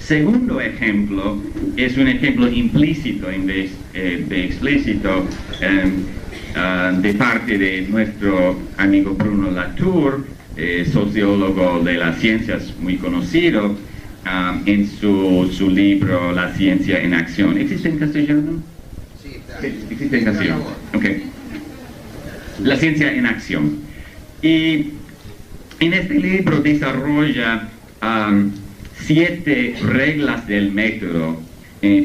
segundo ejemplo es un ejemplo implícito en vez de explícito de parte de nuestro amigo Bruno Latour, sociólogo de las ciencias muy conocido, en su libro La ciencia en acción. ¿Existe en castellano? Sí, existe en castellano. Okay. La ciencia en acción. Y en este libro desarrolla 7 reglas del método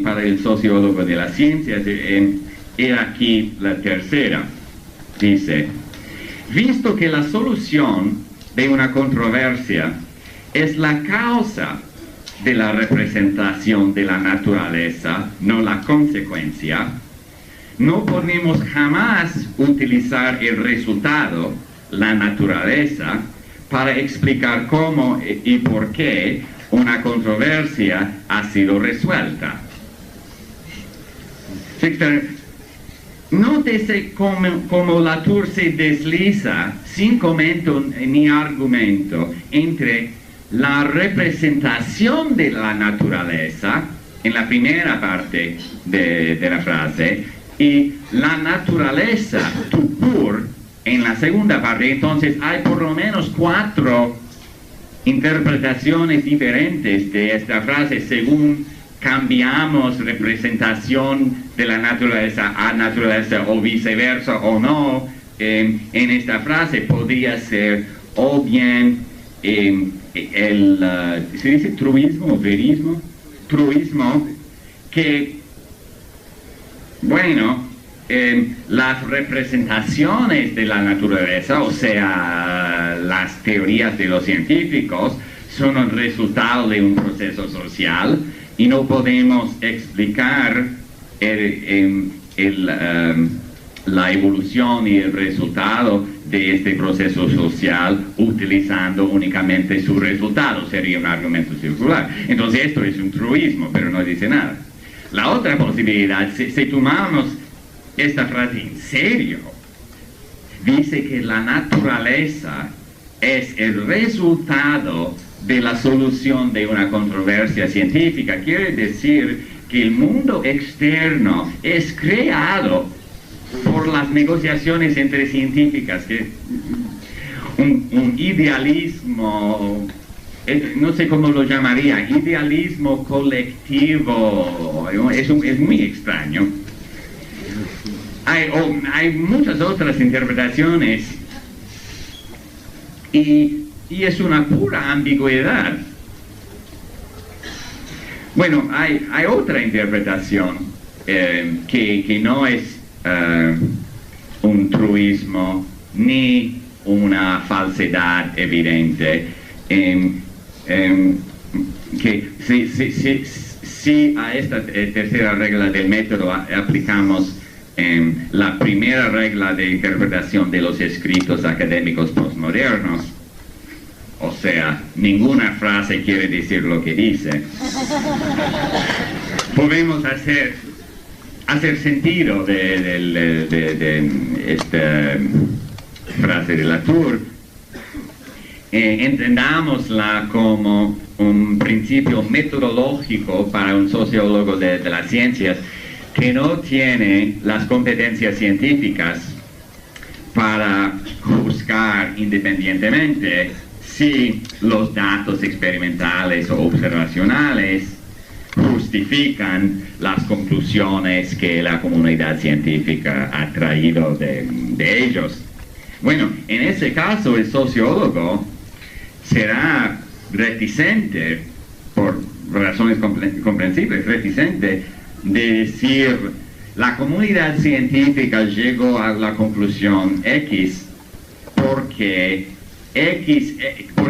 para el sociólogo de las ciencias. He aquí la tercera. Dice: visto que la solución de una controversia es la causa de la representación de la naturaleza, no la consecuencia, no podemos jamás utilizar el resultado, la naturaleza, para explicar cómo y por qué una controversia ha sido resuelta. Nótese cómo Latour se desliza sin comentario ni argumento entre la representación de la naturaleza en la primera parte de la frase y la naturaleza tout court en la segunda parte. Entonces hay por lo menos 4 interpretaciones diferentes de esta frase según cambiamos representación de la naturaleza a naturaleza o viceversa o no. En esta frase podría ser o bien ¿se dice truismo o verismo? Truismo, que, bueno, las representaciones de la naturaleza, o sea, las teorías de los científicos, son el resultado de un proceso social y no podemos explicar la evolución y el resultado de este proceso social utilizando únicamente su resultado. Sería un argumento circular. Entonces esto es un truismo, pero no dice nada. La otra posibilidad, si tomamos esta frase en serio, dice que la naturaleza es el resultado de la solución de una controversia científica. Quiere decir que el mundo externo es creado por las negociaciones entre científicas, que un idealismo, no sé cómo lo llamaría, idealismo colectivo, es muy extraño. Hay muchas otras interpretaciones y es una pura ambigüedad. Bueno, hay otra interpretación que no es un truismo ni una falsedad evidente, que si a esta tercera regla del método aplicamos la primera regla de interpretación de los escritos académicos postmodernos, o sea, ninguna frase quiere decir lo que dice, podemos hacer sentido de esta frase de Latour, entendámosla como un principio metodológico para un sociólogo de las ciencias que no tiene las competencias científicas para juzgar independientemente si los datos experimentales o observacionales justifican las conclusiones que la comunidad científica ha traído de ellos. Bueno, en ese caso el sociólogo será reticente, por razones comprensibles, reticente de decir la comunidad científica llegó a la conclusión X porque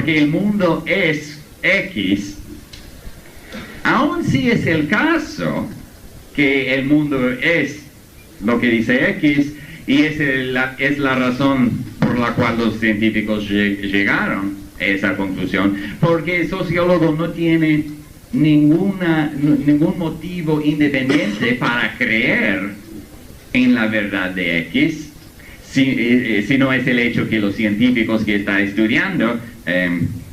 el mundo es X. Aun si es el caso que el mundo es lo que dice X y es la razón por la cual los científicos llegaron a esa conclusión, porque el sociólogo no tiene ningún motivo independiente para creer en la verdad de X, si no es el hecho que los científicos que está estudiando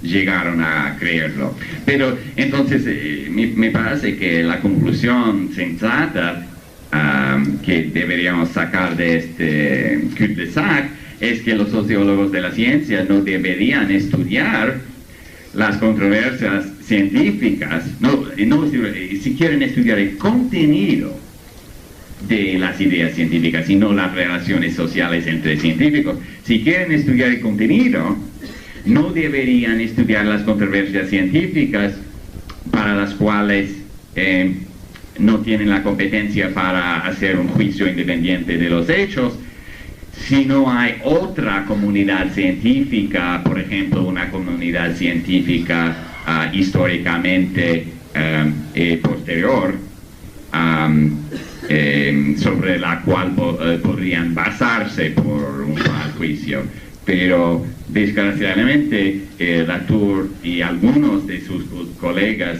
llegaron a creerlo. Pero entonces me parece que la conclusión sensata que deberíamos sacar de este cul-de-sac es que los sociólogos de la ciencia no deberían estudiar las controversias científicas, si quieren estudiar el contenido de las ideas científicas y no las relaciones sociales entre científicos. Si quieren estudiar el contenido, no deberían estudiar las controversias científicas para las cuales no tienen la competencia para hacer un juicio independiente de los hechos. Si no hay otra comunidad científica, por ejemplo, una comunidad científica históricamente posterior, sobre la cual podrían basarse por un tal juicio. Pero desgraciadamente Latour y algunos de sus colegas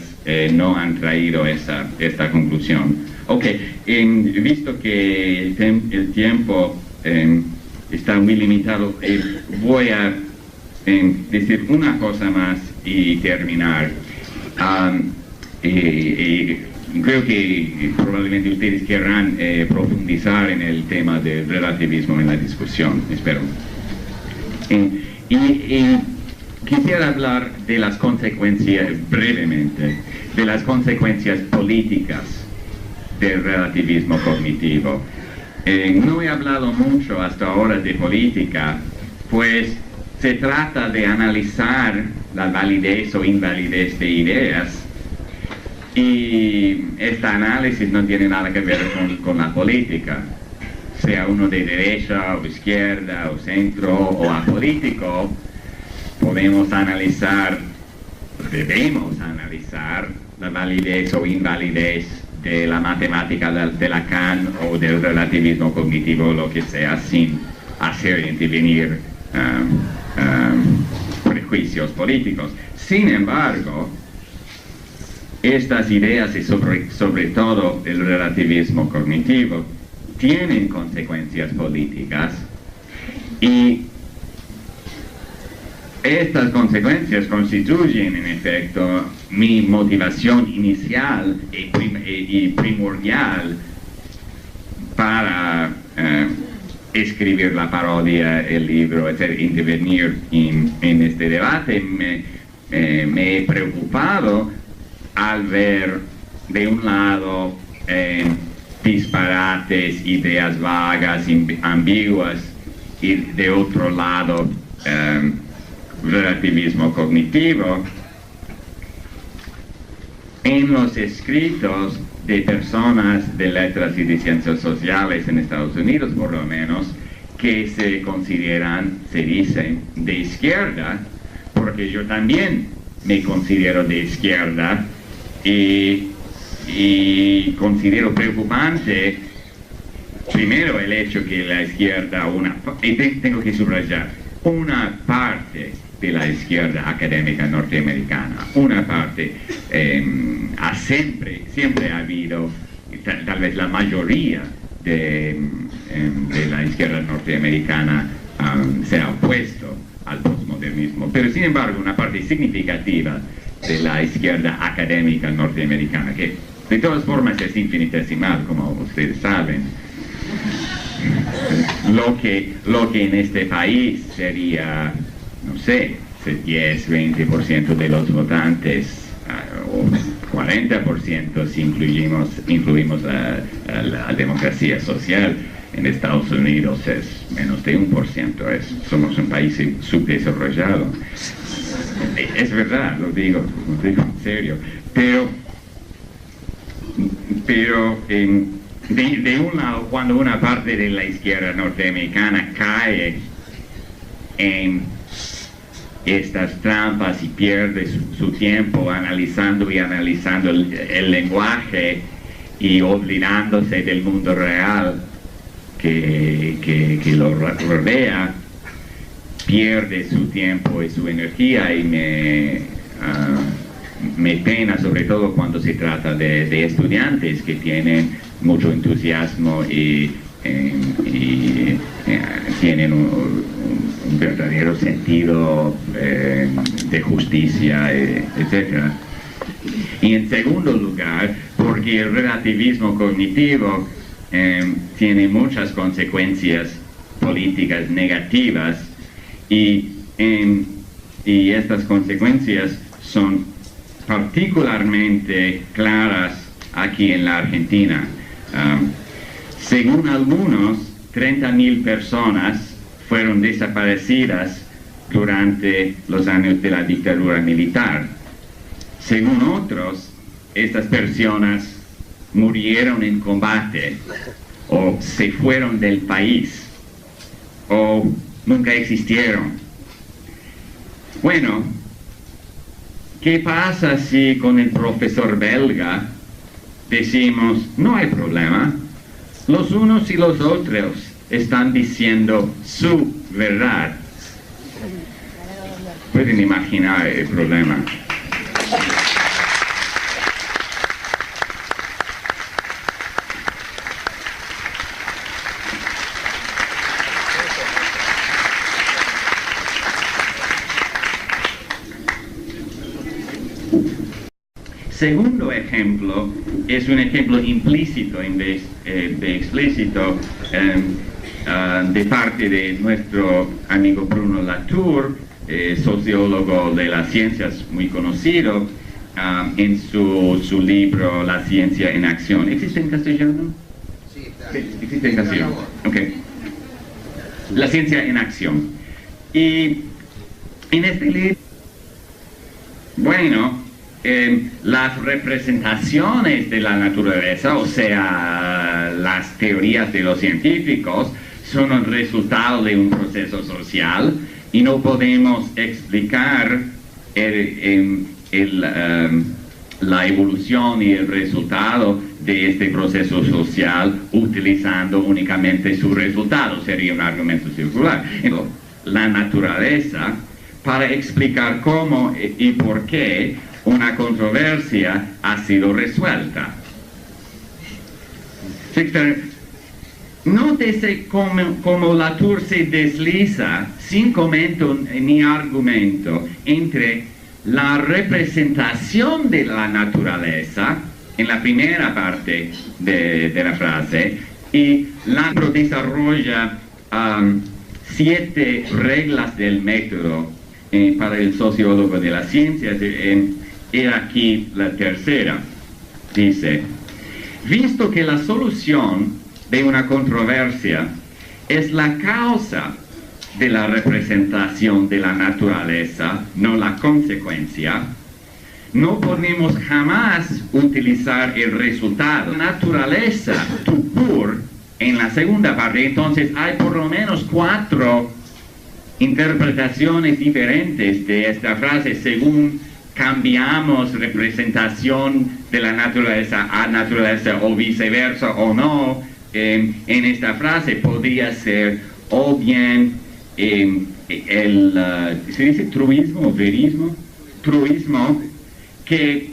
no han traído esta conclusión. Ok, visto que el tiempo está muy limitado, voy a decir una cosa más y terminar. Creo que probablemente ustedes querrán profundizar en el tema del relativismo en la discusión, espero. Y quisiera hablar de las consecuencias, brevemente, de las consecuencias políticas del relativismo cognitivo. No he hablado mucho hasta ahora de política, pues se trata de analizar la validez o invalidez de ideas, y este análisis no tiene nada que ver con la política, sea uno de derecha o izquierda o centro o apolítico. Podemos analizar, debemos analizar la validez o invalidez de la matemática de Lacan o del relativismo cognitivo, lo que sea, sin hacer intervenir prejuicios políticos. Sin embargo, estas ideas y sobre todo el relativismo cognitivo tienen consecuencias políticas, y estas consecuencias constituyen en efecto mi motivación inicial y primordial para escribir la parodia, el libro, etc., intervenir en este debate. Me he preocupado al ver de un lado disparates, ideas vagas, ambiguas, y de otro lado relativismo cognitivo en los escritos de personas de letras y de ciencias sociales en Estados Unidos, por lo menos, que se consideran, se dicen, de izquierda, porque yo también me considero de izquierda, y considero preocupante primero el hecho que la izquierda, y tengo que subrayar, una parte de la izquierda académica norteamericana, una parte, siempre ha habido, tal vez la mayoría de la izquierda norteamericana se ha opuesto al postmodernismo, pero sin embargo una parte significativa de la izquierda académica norteamericana, que de todas formas es infinitesimal, como ustedes saben, lo que en este país sería, no sé, 10-20% de los votantes, o 40% si incluimos la democracia social. En Estados Unidos es menos de 1%, somos un país subdesarrollado. Es verdad, lo digo en serio, pero de un lado, cuando una parte de la izquierda norteamericana cae en estas trampas y pierde su tiempo analizando el lenguaje y olvidándose del mundo real que lo rodea, pierde su tiempo y su energía, y me pena sobre todo cuando se trata de estudiantes que tienen mucho entusiasmo y tienen un verdadero sentido de justicia, etc. Y en segundo lugar, porque el relativismo cognitivo tiene muchas consecuencias políticas negativas y estas consecuencias son particularmente claras aquí en la Argentina. Según algunos, 30.000 personas fueron desaparecidas durante los años de la dictadura militar. Según otros, estas personas murieron en combate, o se fueron del país, o nunca existieron. Bueno, ¿qué pasa si con el profesor belga decimos, no hay problema, los unos y los otros están diciendo su verdad? Pueden imaginar el problema. Segundo ejemplo es un ejemplo implícito en vez de explícito de parte de nuestro amigo Bruno Latour, sociólogo de las ciencias muy conocido, en su libro La ciencia en acción. ¿Existe en castellano? Sí, existe en castellano. Okay. La ciencia en acción. Y en este libro, bueno, las representaciones de la naturaleza, o sea, las teorías de los científicos, son el resultado de un proceso social y no podemos explicar la evolución y el resultado de este proceso social utilizando únicamente su resultado. Sería un argumento circular. Entonces, la naturaleza, para explicar cómo y por qué una controversia ha sido resuelta. Nótese cómo Latour se desliza sin comentario ni argumento entre la representación de la naturaleza en la primera parte de la frase y Latour desarrolla 7 reglas del método para el sociólogo de las ciencias. Y aquí la tercera. Dice, visto que la solución de una controversia es la causa de la representación de la naturaleza, no la consecuencia, no podemos jamás utilizar el resultado. Naturaleza, tout court, en la segunda parte. Entonces hay por lo menos 4 interpretaciones diferentes de esta frase según cambiamos representación de la naturaleza a naturaleza o viceversa o no. En esta frase podría ser o bien ¿se dice truismo o verismo? Truismo, que